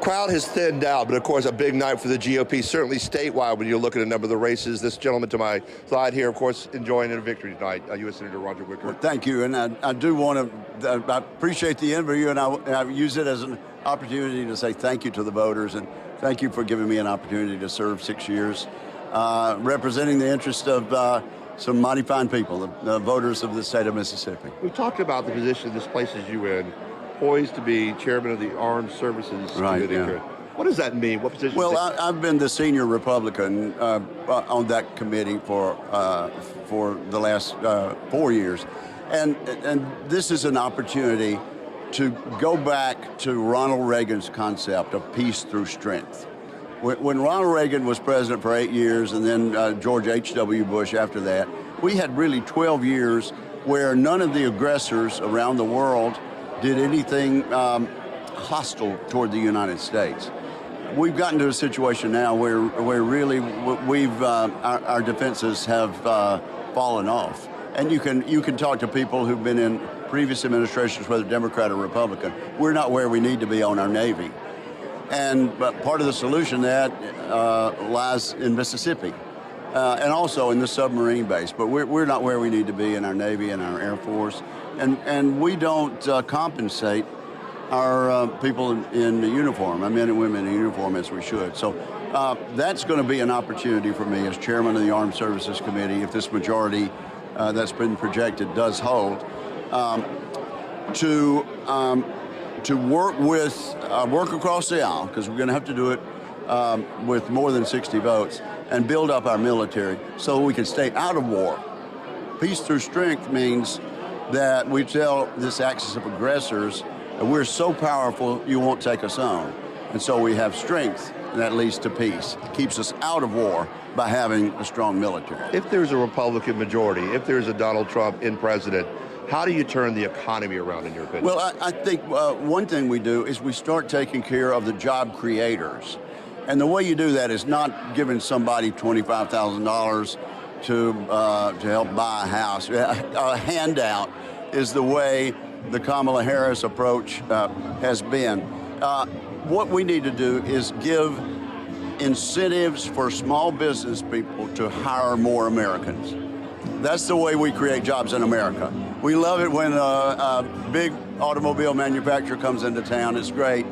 crowd has thinned out, but of course a big night for the GOP, certainly statewide when you look at a number of the races. This gentleman to my side here, of course, enjoying a victory tonight, U.S. Senator Roger Wicker. Well, thank you, and I do want to, I appreciate the interview, and I use it as an opportunity to say thank you to the voters, and thank you for giving me an opportunity to serve 6 years, representing the interest of some mighty fine people, the voters of the state of Mississippi. We talked about the position this places you in, poised to be chairman of the Armed Services Committee. Yeah. What does that mean? What position? Well, I've been the senior Republican on that committee for the last 4 years, and this is an opportunity to go back to Ronald Reagan's concept of peace through strength. When Ronald Reagan was president for 8 years, and then George H.W. Bush after that, we had really 12 years where none of the aggressors around the world did anything hostile toward the United States. We've gotten to a situation now where really our defenses have fallen off. And you can talk to people who've been in previous administrations, whether Democrat or Republican. We're not where we need to be on our Navy. But part of the solution to that lies in Mississippi, and also in the submarine base. But we're not where we need to be in our Navy and our Air Force, and we don't compensate our people in the uniform, our men and women in uniform, as we should. So that's going to be an opportunity for me as chairman of the Armed Services Committee, if this majority that's been projected does hold, to work across the aisle, because we're going to have to do it with more than 60 votes, and build up our military so we can stay out of war. Peace through strength means that we tell this axis of aggressors that we're so powerful you won't take us on. And so we have strength, and that leads to peace. It keeps us out of war by having a strong military. If there's a Republican majority, if there's a Donald Trump in president, how do you turn the economy around, in your opinion? Well, I think one thing we do is we start taking care of the job creators. And the way you do that is not giving somebody $25,000 to help buy a house. A handout is the way the Kamala Harris approach has been. What we need to do is give incentives for small business people to hire more Americans. That's the way we create jobs in America. We love it when a big automobile manufacturer comes into town. It's great.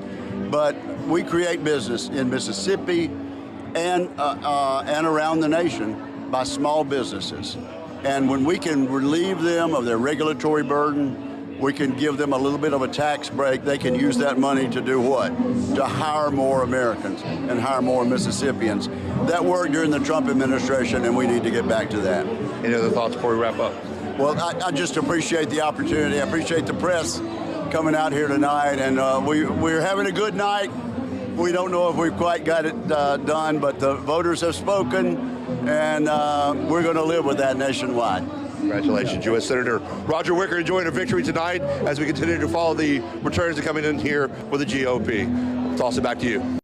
But we create business in Mississippi and around the nation by small businesses. And when we can relieve them of their regulatory burden, we can give them a little bit of a tax break. They can use that money to do what? To hire more Americans and hire more Mississippians. That worked during the Trump administration, and we need to get back to that. Any other thoughts before we wrap up? Well, I just appreciate the opportunity. I appreciate the press coming out here tonight, and we're having a good night. We don't know if we've quite got it done, but the voters have spoken, and we're going to live with that nationwide. Congratulations, U.S. Senator Roger Wicker, enjoying a victory tonight as we continue to follow the returns that are coming in here for the GOP. I'll toss it back to you.